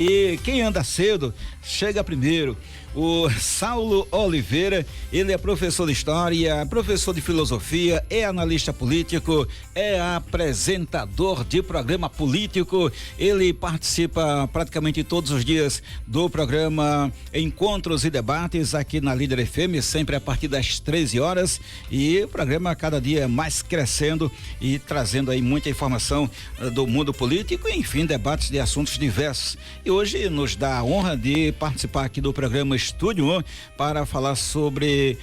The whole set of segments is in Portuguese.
E quem anda cedo, chega primeiro. O Saulo Oliveira, ele é professor de história, professor de filosofia, é analista político, é apresentador de programa político. Ele participa praticamente todos os dias do programa Encontros e Debates aqui na Líder FM, sempre a partir das 13 horas. E o programa cada dia mais crescendo e trazendo aí muita informação do mundo político, enfim, debates de assuntos diversos. E hoje nos dá a honra de participar aqui do programa Estúdio 1 para falar sobre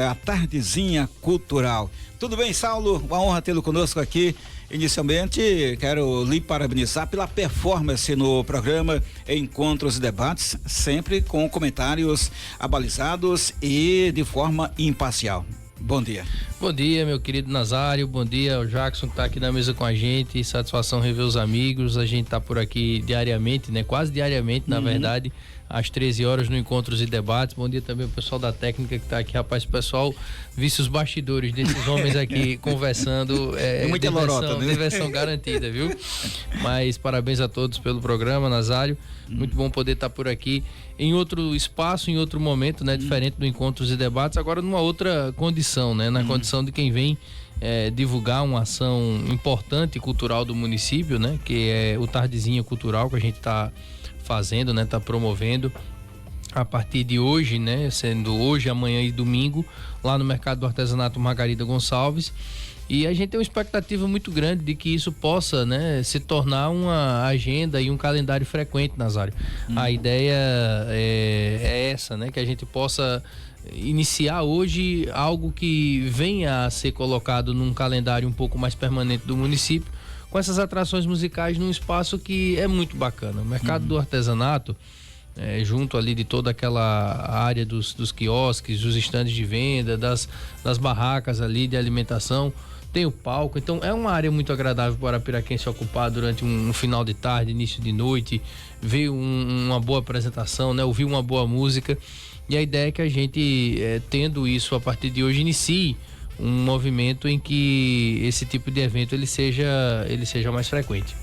a Tardezinha Cultural. Tudo bem, Saulo? Uma honra tê-lo conosco aqui. Inicialmente, quero lhe parabenizar pela performance no programa Encontros e Debates, sempre com comentários abalizados e de forma imparcial. Bom dia. Bom dia, meu querido Nazário, bom dia ao Jackson que está aqui na mesa com a gente, satisfação rever os amigos, a gente está por aqui diariamente, né? Quase diariamente, na verdade, às 13 horas no Encontros e Debates. Bom dia também ao pessoal da técnica que está aqui, rapaz, o pessoal visse os bastidores desses homens aqui conversando, muita lorota, né? Diversão garantida, viu? Mas parabéns a todos pelo programa, Nazário, muito bom poder estar por aqui em outro espaço, em outro momento, né? Diferente do Encontros e Debates, agora numa outra condição, né? Na condição de quem vem divulgar uma ação importante cultural do município, né? Que é o Tardezinha Cultural que a gente está fazendo, né? Tá promovendo a partir de hoje, né? Sendo hoje, amanhã e domingo, lá no Mercado do Artesanato Margarida Gonçalves. E a gente tem uma expectativa muito grande de que isso possa, né, se tornar uma agenda e um calendário frequente, Nazário. A ideia é essa, né? Que a gente possa iniciar hoje algo que venha a ser colocado num calendário um pouco mais permanente do município, com essas atrações musicais num espaço que é muito bacana. O Mercado do Artesanato, junto ali de toda aquela área dos quiosques, dos estandes de venda, das barracas ali de alimentação, tem o palco, então é uma área muito agradável para o arapiraquense ocupar durante um final de tarde, início de noite, ver uma boa apresentação, né? Ouvir uma boa música. E a ideia é que a gente, tendo isso a partir de hoje, inicie um movimento em que esse tipo de evento ele seja mais frequente.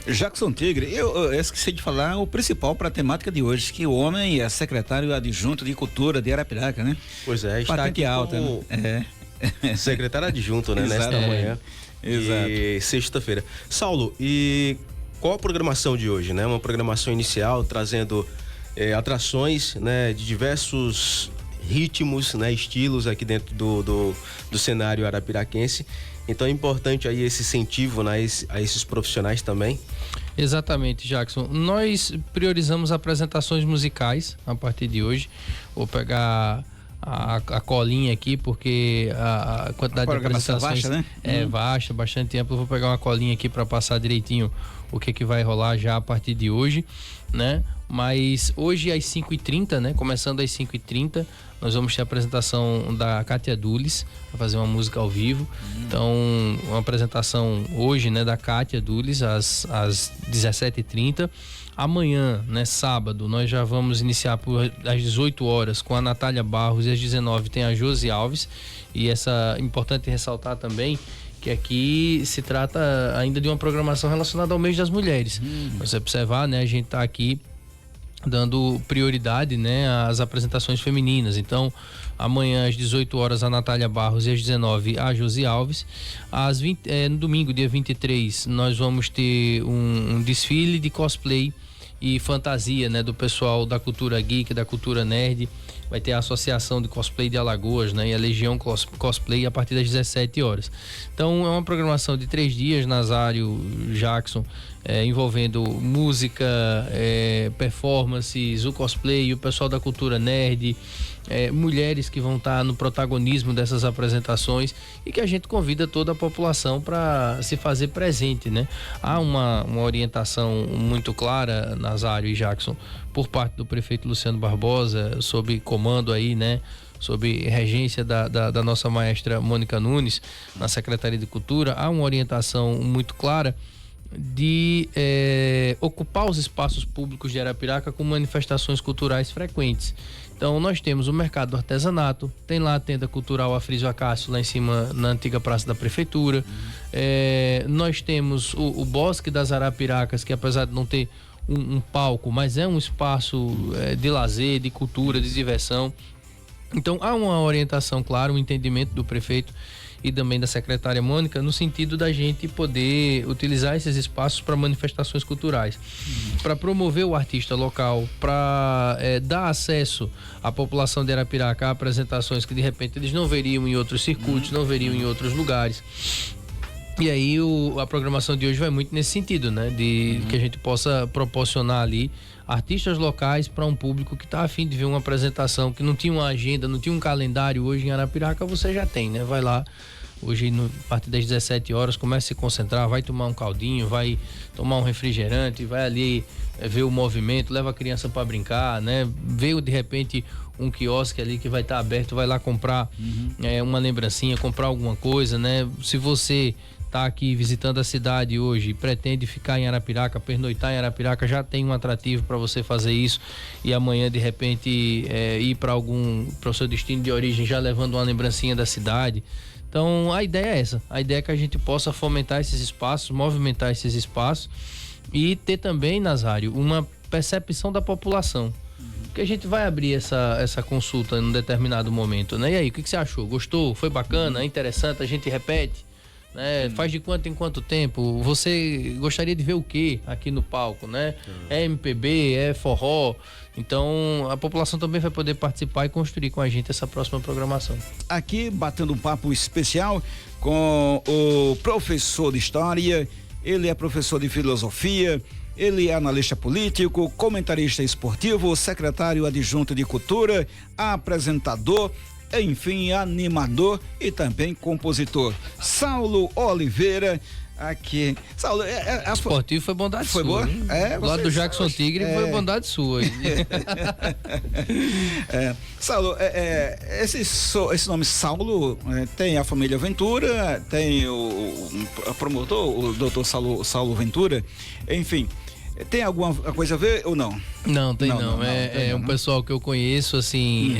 Jackson Tigre, eu esqueci de falar o principal para a temática de hoje, que o homem é secretário adjunto de Cultura de Arapiraca, né? Pois é, está patente aqui alta, como né? secretário adjunto, né? Nesta manhã de sexta-feira. Saulo, e qual a programação de hoje, né? Uma programação inicial trazendo atrações, né? De diversos ritmos, né? Estilos aqui dentro do cenário arapiraquense. Então é importante aí esse incentivo, né, a esses profissionais também. Exatamente, Jackson. Nós priorizamos apresentações musicais a partir de hoje. Vou pegar a colinha aqui, porque a quantidade de apresentações vasta, né? É vasta, bastante tempo. Eu vou pegar uma colinha aqui para passar direitinho o que vai rolar já a partir de hoje, né? Mas hoje às 5h30, né? Começando às 5h30, nós vamos ter a apresentação da Kátia Dulis, vai fazer uma música ao vivo. Então, uma apresentação hoje, né, da Kátia Dulis às 17h30. Amanhã, né, sábado, nós já vamos iniciar às 18 horas com a Natália Barros e às 19 tem a Josi Alves. E é importante ressaltar também que aqui se trata ainda de uma programação relacionada ao mês das mulheres. Você observar, né, a gente tá aqui dando prioridade, né, às apresentações femininas. Então, amanhã às 18 horas a Natália Barros e às 19 a Josi Alves. No domingo, dia 23, nós vamos ter um desfile de cosplay e fantasia, né, do pessoal da cultura geek, da cultura nerd. Vai ter a Associação de Cosplay de Alagoas, né, e a Legião Cosplay a partir das 17 horas. Então é uma programação de 3 dias, Nazário, Jackson, envolvendo música, performances, o cosplay, o pessoal da cultura nerd, mulheres que vão estar no protagonismo dessas apresentações e que a gente convida toda a população para se fazer presente, né? Há uma orientação muito clara, Nazário e Jackson, por parte do prefeito Luciano Barbosa, sob comando aí, né? Sob regência da nossa maestra Mônica Nunes, na Secretaria de Cultura. Há uma orientação muito clara de ocupar os espaços públicos de Arapiraca com manifestações culturais frequentes. Então nós temos o Mercado do Artesanato, tem lá a tenda cultural Afrísio Acácio, lá em cima na antiga Praça da Prefeitura. Nós temos o Bosque das Arapiracas, que apesar de não ter um palco, mas é um espaço de lazer, de cultura, de diversão. Então há uma orientação, claro, um entendimento do prefeito e também da secretária Mônica no sentido da gente poder utilizar esses espaços para manifestações culturais, para promover o artista local, para dar acesso à população de Arapiraca a apresentações que de repente eles não veriam em outros circuitos, não veriam em outros lugares. E aí a programação de hoje vai muito nesse sentido, né? De que a gente possa proporcionar ali artistas locais para um público que está a fim de ver uma apresentação, que não tinha uma agenda, não tinha um calendário. Hoje em Arapiraca você já tem, né? Vai lá, hoje a partir das 17 horas, começa a se concentrar, vai tomar um caldinho, vai tomar um refrigerante, vai ali ver o movimento, leva a criança para brincar, né? Veio de repente um quiosque ali que vai estar aberto, vai lá comprar uma lembrancinha, comprar alguma coisa, né? Se você está aqui visitando a cidade hoje e pretende ficar em Arapiraca, pernoitar em Arapiraca, já tem um atrativo para você fazer isso e amanhã de repente ir para o seu destino de origem já levando uma lembrancinha da cidade. Então a ideia é essa, a ideia é que a gente possa fomentar esses espaços, movimentar esses espaços e ter também, Nazário, uma percepção da população. Porque a gente vai abrir essa consulta em um determinado momento, né? E aí, o que você achou? Gostou? Foi bacana? É interessante? A gente repete? Né? Faz de quanto em quanto tempo? Você gostaria de ver o que aqui no palco, né? É MPB, é forró. Então a população também vai poder participar e construir com a gente essa próxima programação. Aqui batendo um papo especial com o professor de história, ele é professor de filosofia, ele é analista político, comentarista esportivo, secretário adjunto de cultura, apresentador, enfim, animador e também compositor. Saulo Oliveira, aqui. Saulo, esportivo foi bondade foi sua. Foi boa? Do lado do Jackson Tigre foi bondade sua. Saulo, esse nome Saulo tem a família Ventura, tem o promotor, o doutor Saulo Ventura, enfim. Tem alguma coisa a ver ou não? Não, tem não. É um pessoal que eu conheço, assim,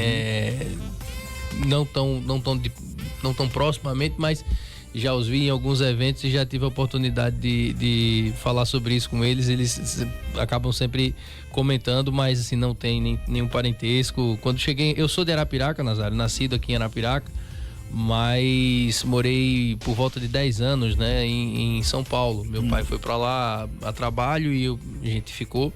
não tão proximamente, mas já os vi em alguns eventos e já tive a oportunidade de falar sobre isso com eles. Eles acabam sempre comentando, mas assim, não tem nenhum parentesco. Quando cheguei, eu sou de Arapiraca, Nazário, nascido aqui em Arapiraca, mas morei por volta de 10 anos, né, em São Paulo. Meu pai foi para lá a trabalho e a gente ficou.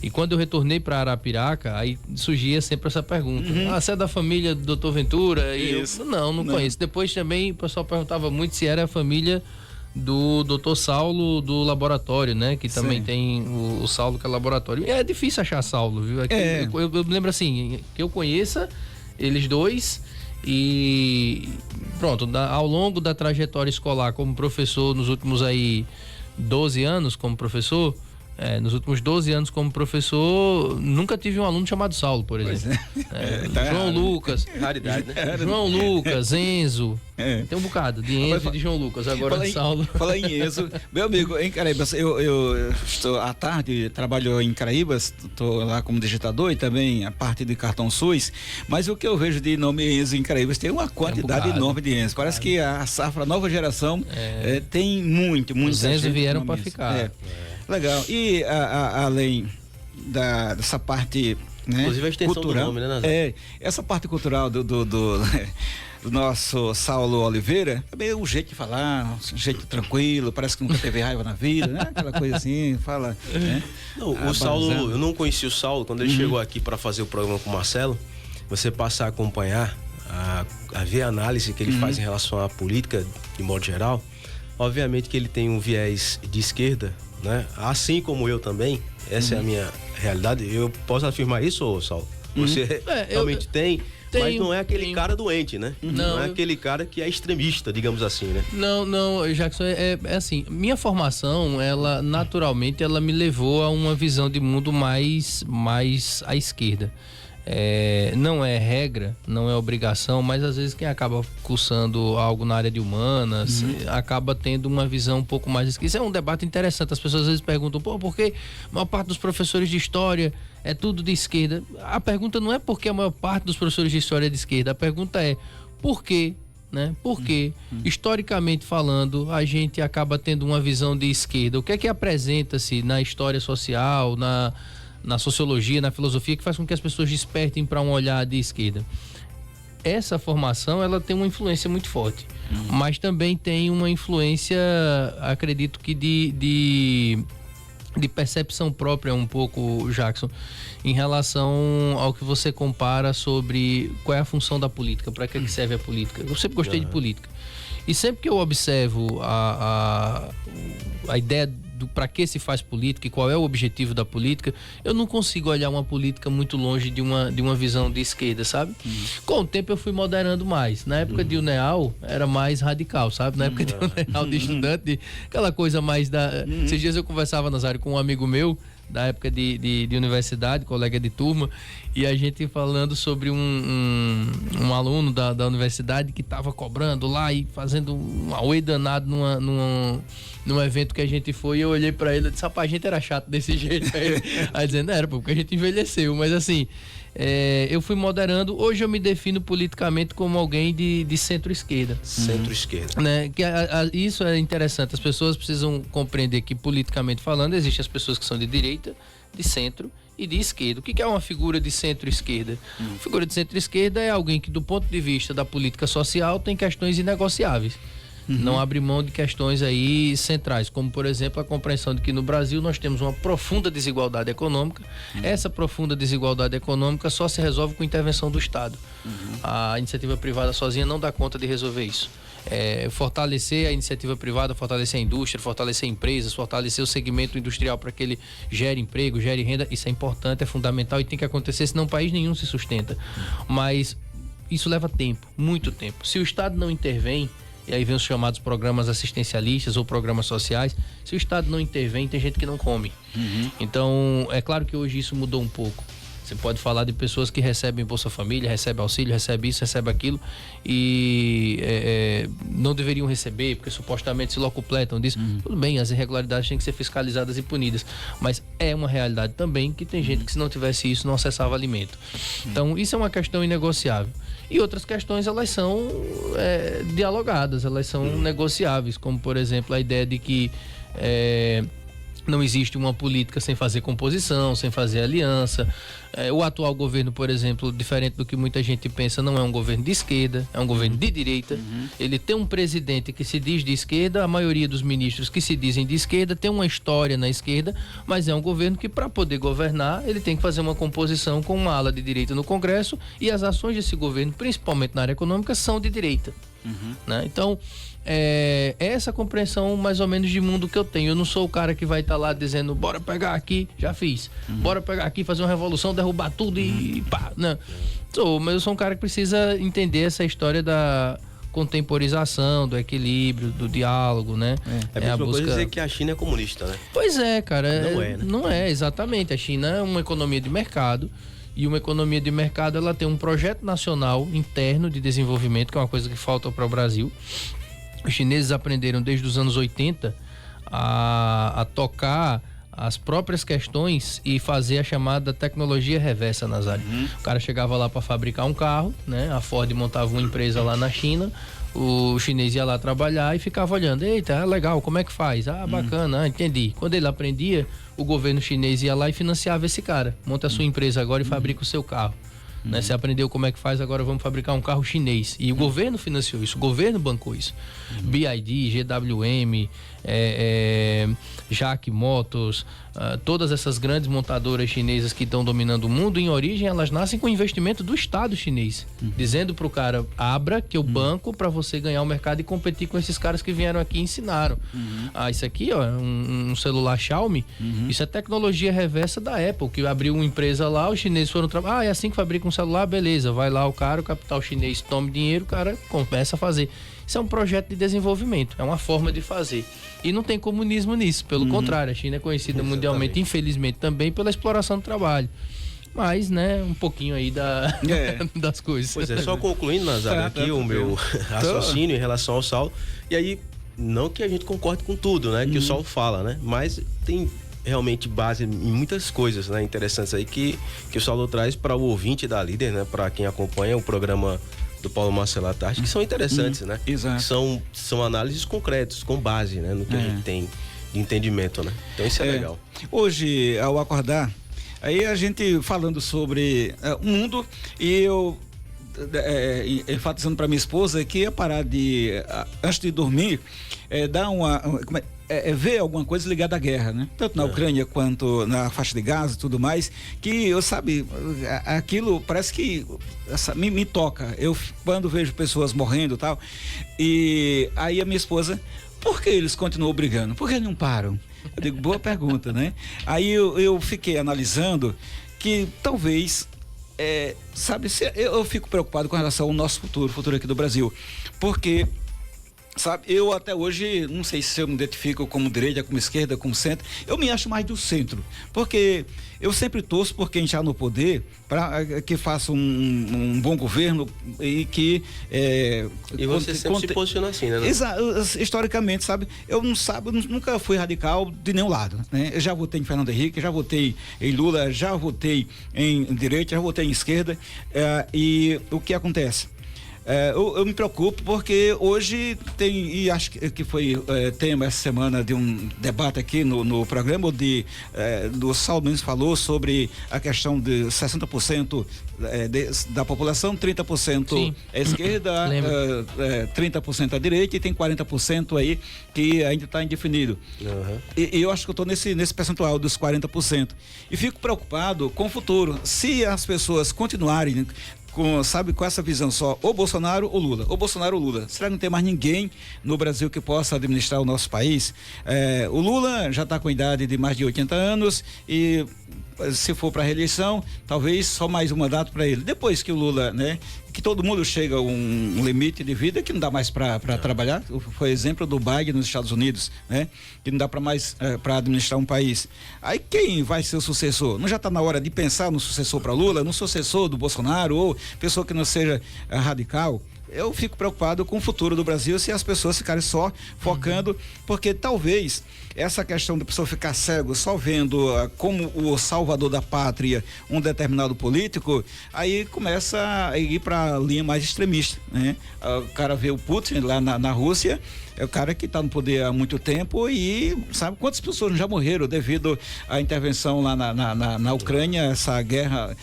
E quando eu retornei para Arapiraca, aí surgia sempre essa pergunta: você é da família do Dr. Ventura? E eu, não conheço. Depois também o pessoal perguntava muito se era a família do Dr. Saulo do laboratório, né? Que também tem o Saulo, que é laboratório. E é difícil achar Saulo, viu? Eu lembro assim, que eu conheça eles dois. E pronto, ao longo da trajetória escolar como professor, nos últimos 12 anos como professor, nunca tive um aluno chamado Saulo, por exemplo. João Lucas, raridade, né? João Lucas, Enzo, tem um bocado de Enzo e de João Lucas, agora de Saulo. Fala em Enzo, meu amigo, em Caraíbas, eu estou à tarde, trabalho em Caraíbas, estou lá como digitador e também a parte de cartão SUS, mas o que eu vejo de nome Enzo em Caraíbas tem uma quantidade enorme de Enzo. Parece que a safra, a nova geração tem muito. Os Enzo vieram para ficar. Legal. E além dessa parte, né, inclusive a extensão cultural, do nome, né, Nazaré? essa parte cultural do nosso Saulo Oliveira, é meio um jeito de falar, um jeito tranquilo, parece que nunca teve raiva na vida, né? Aquela coisa assim, fala. Né? Não, o Saulo, eu não conheci o Saulo quando ele chegou aqui para fazer o programa com o Marcelo. Você passa a acompanhar, a ver a análise que ele faz em relação à política, de modo geral. Obviamente que ele tem um viés de esquerda, né? Assim como eu também, essa é a minha realidade. Eu posso afirmar isso, Saulo? Você realmente tem, mas não é aquele cara doente, né? Não é aquele cara que é extremista, digamos assim, né? Não, Jackson, é assim, minha formação, ela naturalmente, ela me levou a uma visão de mundo mais à esquerda. Não é regra, não é obrigação, mas às vezes quem acaba cursando algo na área de humanas acaba tendo uma visão um pouco mais esquerda. Isso é um debate interessante. As pessoas às vezes perguntam: por que a maior parte dos professores de história é tudo de esquerda? A pergunta não é porque a maior parte dos professores de história é de esquerda, a pergunta é: por que né? Porque, historicamente falando, a gente acaba tendo uma visão de esquerda. O que é que apresenta-se na história social, na sociologia, na filosofia, que faz com que as pessoas despertem para um olhar de esquerda? Essa formação, ela tem uma influência muito forte, mas também tem uma influência, acredito que de percepção própria um pouco, Jackson, em relação ao que você compara sobre qual é a função da política, para que serve a política. Eu sempre gostei de política. E sempre que eu observo a ideia do para que se faz política e qual é o objetivo da política, eu não consigo olhar uma política muito longe de uma visão de esquerda, sabe? Com o tempo eu fui moderando mais. Na época de UNEAL era mais radical, sabe? Na época de UNEAL de estudante, aquela coisa mais da... Esses dias eu conversava, Nazário, com um amigo meu da época de universidade, colega de turma, e a gente falando sobre um aluno da universidade que estava cobrando lá e fazendo um auê danado num evento que a gente foi, e eu olhei pra ele e disse, rapaz, a gente era chato desse jeito. Aí dizendo, era porque a gente envelheceu, mas assim, eu fui moderando. Hoje eu me defino politicamente como alguém de centro-esquerda. Centro-esquerda. Né? Isso é interessante, as pessoas precisam compreender que, politicamente falando, existem as pessoas que são de direita, de centro e de esquerda. O que é uma figura de centro-esquerda? Figura de centro-esquerda é alguém que, do ponto de vista da política social, tem questões inegociáveis. Não abre mão de questões aí centrais, como, por exemplo, a compreensão de que no Brasil nós temos uma profunda desigualdade econômica. Essa profunda desigualdade econômica só se resolve com intervenção do Estado. A iniciativa privada sozinha não dá conta de resolver isso. Fortalecer a iniciativa privada, fortalecer a indústria, fortalecer empresas, fortalecer o segmento industrial para que ele gere emprego, gere renda, isso é importante, é fundamental e tem que acontecer, senão país nenhum se sustenta. Mas isso leva tempo, muito tempo. Se o Estado não intervém, e aí vem os chamados programas assistencialistas ou programas sociais, se o Estado não intervém, tem gente que não come. Então, é claro que hoje isso mudou um pouco. Você pode falar de pessoas que recebem Bolsa Família, recebem auxílio, recebem isso, recebem aquilo e não deveriam receber, porque supostamente se locupletam disso. Tudo bem, as irregularidades têm que ser fiscalizadas e punidas, mas é uma realidade também que tem gente que, se não tivesse isso, não acessava alimento. Então, isso é uma questão inegociável. E outras questões, elas são dialogadas, elas são negociáveis, como, por exemplo, a ideia de que não existe uma política sem fazer composição, sem fazer aliança. O atual governo, por exemplo, diferente do que muita gente pensa, não é um governo de esquerda, é um governo de direita. Ele tem um presidente que se diz de esquerda, a maioria dos ministros que se dizem de esquerda tem uma história na esquerda, mas é um governo que, para poder governar, ele tem que fazer uma composição com uma ala de direita no Congresso, e as ações desse governo, principalmente na área econômica, são de direita. Né? Então, essa compreensão mais ou menos de mundo que eu tenho. Eu não sou o cara que vai estar lá dizendo, bora pegar aqui, já fiz, bora pegar aqui, fazer uma revolução, derrubar tudo e pá, não. Mas eu sou um cara que precisa entender essa história da contemporização, do equilíbrio, do diálogo, né? É a mesma coisa dizer que a China é comunista, né? Pois é, cara. Não é, né? Não é, exatamente. A China é uma economia de mercado. E uma economia de mercado, ela tem um projeto nacional interno de desenvolvimento, que é uma coisa que falta para o Brasil. Os chineses aprenderam desde os anos 80 a tocar as próprias questões e fazer a chamada tecnologia reversa, Nazário. O cara chegava lá para fabricar um carro, né? A Ford montava uma empresa lá na China, o chinês ia lá trabalhar e ficava olhando, eita, legal, como é que faz? Bacana, entendi. Quando ele aprendia, o governo chinês ia lá e financiava esse cara. Monta a sua empresa agora e fabrica o seu carro. Né? Você aprendeu como é que faz, agora vamos fabricar um carro chinês. E o governo financiou isso, o governo bancou isso. BYD, GWM, JAC Motors, todas essas grandes montadoras chinesas que estão dominando o mundo, em origem elas nascem com investimento do Estado chinês, dizendo pro cara, abra que eu banco para você ganhar o mercado e competir com esses caras que vieram aqui e ensinaram. Isso aqui, ó, um celular Xiaomi, isso é tecnologia reversa da Apple, que abriu uma empresa lá, os chineses foram trabalhar, é assim que fabrica um celular, beleza, vai lá o cara, o capital chinês toma dinheiro, o cara começa a fazer. Isso é um projeto de desenvolvimento, é uma forma de fazer. E não tem comunismo nisso, pelo contrário, a China é conhecida mundialmente, infelizmente, também pela exploração do trabalho. Mas, né, um pouquinho aí das coisas. Pois é, só concluindo, Nazário, aqui o meu raciocínio em relação ao Saulo. E aí, não que a gente concorde com tudo, né, que o Saulo fala, né, mas tem realmente base em muitas coisas, né, interessantes aí que o Saulo traz para o ouvinte da Líder, né, para quem acompanha o programa do Paulo Marcelo à tarde, que são interessantes, né? Exato. São análises concretas, com base, né, no que a gente tem de entendimento, né? Então isso é legal. Hoje, ao acordar, aí a gente falando sobre o mundo, e eu enfatizando para minha esposa que ia parar de, antes de dormir, dar ver alguma coisa ligada à guerra, né? Tanto na Ucrânia quanto na faixa de Gaza e tudo mais, que aquilo parece que me toca. Eu, quando vejo pessoas morrendo e tal, e aí a minha esposa, por que eles continuam brigando? Por que não param? Eu digo, boa pergunta, né? Aí eu fiquei analisando que talvez, eu fico preocupado com relação ao nosso futuro aqui do Brasil, porque, sabe, eu até hoje, não sei se eu me identifico como direita, como esquerda, como centro, eu me acho mais do centro, porque eu sempre torço por quem está no poder, para que faça um bom governo e que... e você sempre se posiciona assim, né? Historicamente, sabe, eu nunca fui radical de nenhum lado, né? Eu já votei em Fernando Henrique, já votei em Lula, já votei em direita, já votei em esquerda, e o que acontece? Eu me preocupo porque hoje tem, e acho que foi tema essa semana de um debate aqui no programa do Saulo Nunes, falou sobre a questão de 60% da população, 30% à esquerda, 30% à direita, e tem 40% aí que ainda está indefinido. E eu acho que eu estou nesse percentual dos 40%. E fico preocupado com o futuro. Se as pessoas continuarem com essa visão só, ou Bolsonaro ou Lula, ou Bolsonaro ou Lula, será que não tem mais ninguém no Brasil que possa administrar o nosso país? O Lula já está com idade de mais de 80 anos e, se for para reeleição, talvez só mais um mandato para ele. Depois que o Lula, né, que todo mundo chega a um limite de vida que não dá mais para trabalhar, foi exemplo do Biden nos Estados Unidos, né, que não dá para mais para administrar um país. Aí quem vai ser o sucessor? Não já está na hora de pensar no sucessor para Lula, no sucessor do Bolsonaro, ou pessoa que não seja radical? Eu fico preocupado com o futuro do Brasil se as pessoas ficarem só focando, porque talvez essa questão da pessoa ficar cego só vendo como o salvador da pátria um determinado político, aí começa a ir para a linha mais extremista, né? O cara vê o Putin lá na Rússia, é o cara que está no poder há muito tempo, e sabe quantas pessoas já morreram devido à intervenção lá na Ucrânia, essa guerra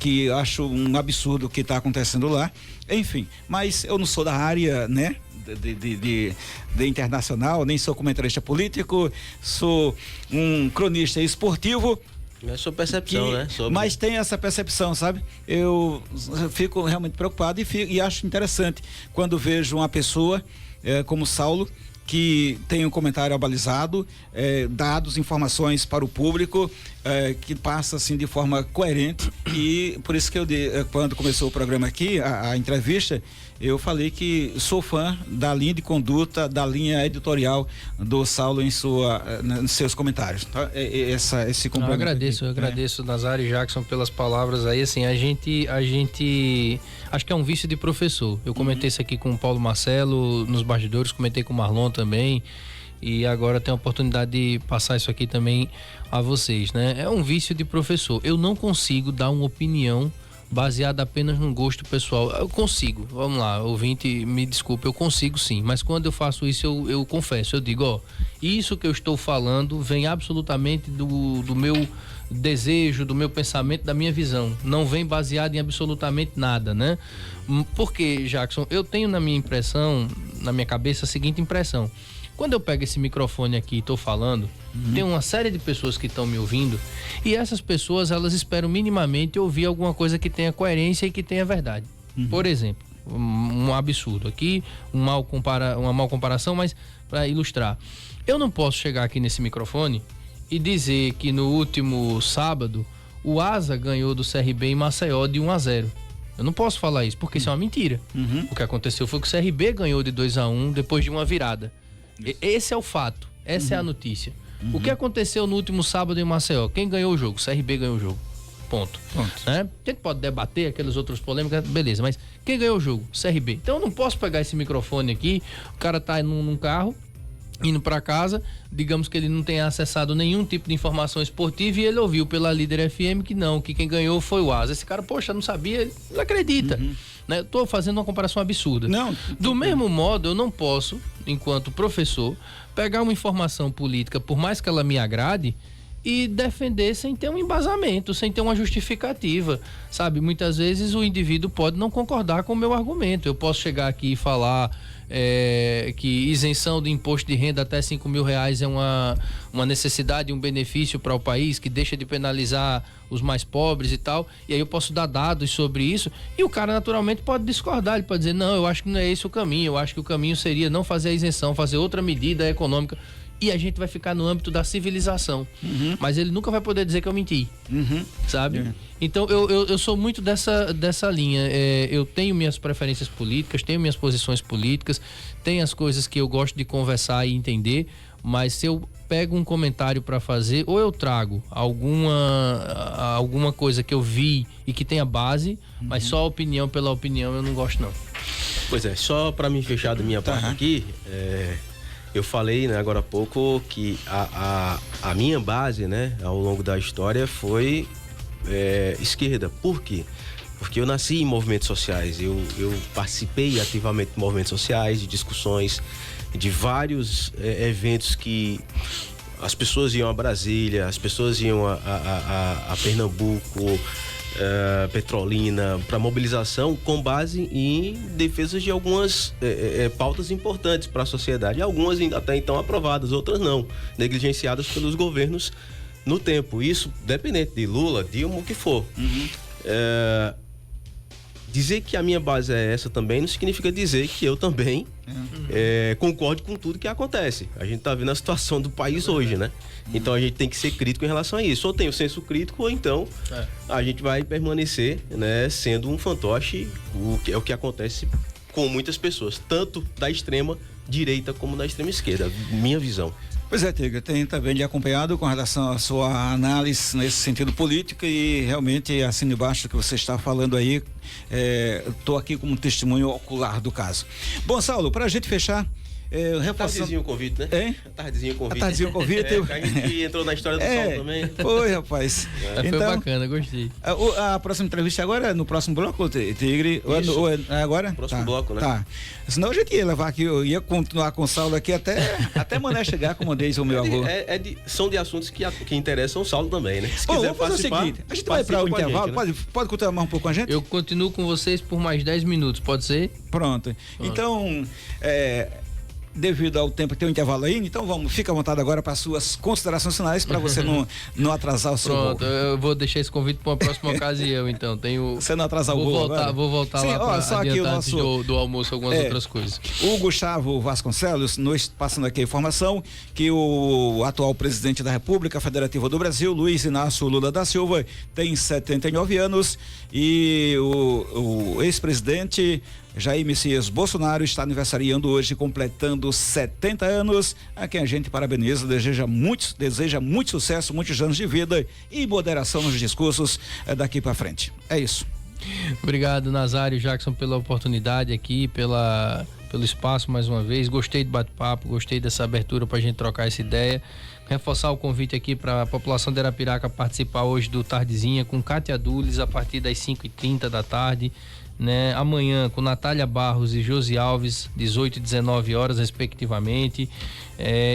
que eu acho um absurdo o que está acontecendo lá. Enfim, mas eu não sou da área, né, de internacional, nem sou comentarista político, sou um cronista esportivo. É sua percepção, né? Mas tem essa percepção, sabe? Eu fico realmente preocupado e acho interessante quando vejo uma pessoa como Saulo, que tem um comentário abalizado, dados, informações para o público, que passa assim de forma coerente, e por isso que quando começou o programa aqui, a entrevista, eu falei que sou fã da linha de conduta, da linha editorial do Saulo em seus comentários. Tá? Esse complemento. Eu agradeço Nazário e Jackson pelas palavras aí. Assim, a gente acho que é um vício de professor. Eu comentei isso aqui com o Paulo Marcelo nos bastidores, comentei com o Marlon também, e agora tenho a oportunidade de passar isso aqui também a vocês, né? É um vício de professor. Eu não consigo dar uma opinião baseada apenas no gosto pessoal. Eu consigo, vamos lá, ouvinte, me desculpe, eu consigo sim, mas quando eu faço isso, eu confesso, eu digo, isso que eu estou falando vem absolutamente do meu desejo, do meu pensamento, da minha visão, não vem baseado em absolutamente nada, né? Porque, Jackson, eu tenho na minha cabeça a seguinte impressão: quando eu pego esse microfone aqui e estou falando, tem uma série de pessoas que estão me ouvindo, e essas pessoas, elas esperam minimamente ouvir alguma coisa que tenha coerência e que tenha verdade. Por exemplo, um absurdo aqui, uma mal comparação, mas para ilustrar, eu não posso chegar aqui nesse microfone e dizer que no último sábado o Asa ganhou do CRB em Maceió de 1-0. Eu não posso falar isso, porque isso é uma mentira. O que aconteceu foi que o CRB ganhou de 2-1 depois de uma virada. Esse é o fato, essa é a notícia. O que aconteceu no último sábado em Maceió? Quem ganhou o jogo? O CRB ganhou o jogo. Ponto. Né? A gente pode debater aquelas outras polêmicas, beleza, mas quem ganhou o jogo? CRB. Então eu não posso pegar esse microfone aqui, o cara tá num carro indo para casa, digamos que ele não tenha acessado nenhum tipo de informação esportiva e ele ouviu pela Líder FM que quem ganhou foi o Asa. Esse cara, poxa, não sabia, ele não acredita. Né? Eu tô fazendo uma comparação absurda. Não. Do mesmo modo, eu não posso, enquanto professor, pegar uma informação política, por mais que ela me agrade, e defender sem ter um embasamento, sem ter uma justificativa, sabe? Muitas vezes o indivíduo pode não concordar com o meu argumento. Eu posso chegar aqui e falar que isenção do imposto de renda até R$5.000 é uma necessidade, um benefício para o país, que deixa de penalizar os mais pobres e tal, e aí eu posso dar dados sobre isso, e o cara naturalmente pode discordar, ele pode dizer, não, eu acho que não é esse o caminho, eu acho que o caminho seria não fazer a isenção, fazer outra medida econômica, e a gente vai ficar no âmbito da civilização. Mas ele nunca vai poder dizer que eu menti. Sabe? Então eu sou muito dessa linha. Eu tenho minhas preferências políticas, tenho minhas posições políticas, tenho as coisas que eu gosto de conversar e entender, mas se eu pego um comentário para fazer, ou eu trago alguma coisa que eu vi e que tenha base, mas só opinião pela opinião eu não gosto, não. Pois é, só para me fechar da minha parte aqui, eu falei, né, agora há pouco que a minha base, né, ao longo da história foi esquerda. Por quê? Porque eu nasci em movimentos sociais, eu participei ativamente de movimentos sociais, de discussões, de vários eventos que as pessoas iam a Brasília, as pessoas iam a Pernambuco, Petrolina, para mobilização com base em defesa de algumas pautas importantes para a sociedade, algumas até então aprovadas, outras não, negligenciadas pelos governos no tempo, isso dependente de Lula, Dilma, o que for. Dizer que a minha base é essa também não significa dizer que eu também concordo com tudo que acontece. A gente tá vendo a situação do país hoje, né? Então a gente tem que ser crítico em relação a isso. Ou tem o senso crítico, ou então a gente vai permanecer, né, sendo um fantoche, é o que acontece com muitas pessoas, tanto da extrema direita como da extrema esquerda, minha visão. Pois é, Tiga, tem também de acompanhado com relação à sua análise nesse sentido político e realmente assino embaixo que você está falando aí, estou aqui como testemunho ocular do caso. Bom, Saulo, para a gente fechar, Tardezinho o convite, né? Tardezinho o convite. Tardezinho o convite. A gente entrou na história do Saulo também. Foi, rapaz. Então, foi bacana, gostei. A próxima entrevista agora é no próximo bloco, Tigre? Ou é agora? Próximo bloco, né? Tá. Senão a gente ia levar aqui, eu ia continuar com o Saulo aqui até Mané chegar, como diz o meu avô. São de assuntos que interessam o Saulo também, né? Se Bom, quiser vamos fazer o seguinte, a gente vai para o intervalo, né? pode continuar mais um pouco com a gente? Eu continuo com vocês por mais 10 minutos, pode ser? Pronto. Então, devido ao tempo que tem um intervalo aí, então fica à vontade agora para suas considerações finais, para você não atrasar o seu voo. Pronto, eu vou deixar esse convite para uma próxima ocasião, então. Você não atrasar o voo agora? Vou voltar lá para adiantar antes do almoço algumas outras coisas. O Gustavo Vasconcelos nos passando aqui a informação que o atual presidente da República Federativa do Brasil, Luiz Inácio Lula da Silva, tem 79 anos e o ex-presidente Jair Messias Bolsonaro está aniversariando hoje, completando 70 anos, a quem a gente parabeniza, deseja muito sucesso, muitos anos de vida e moderação nos discursos daqui para frente. É isso. Obrigado, Nazário e Jackson, pela oportunidade aqui, pelo espaço mais uma vez. Gostei do bate-papo, gostei dessa abertura para a gente trocar essa ideia. Reforçar o convite aqui para a população de Arapiraca participar hoje do Tardezinha com Cátia Dules a partir das 5h30 da tarde. Né? Amanhã com Natália Barros e Josi Alves, 18 e 19 horas respectivamente,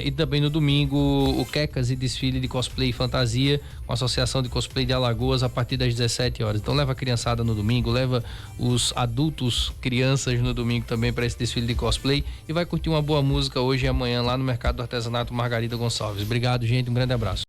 e também no domingo o Quecas e desfile de cosplay e fantasia com a Associação de Cosplay de Alagoas a partir das 17 horas. Então leva a criançada no domingo, leva os adultos, crianças no domingo também para esse desfile de cosplay e vai curtir uma boa música hoje e amanhã lá no Mercado do Artesanato Margarida Gonçalves. Obrigado, gente, um grande abraço.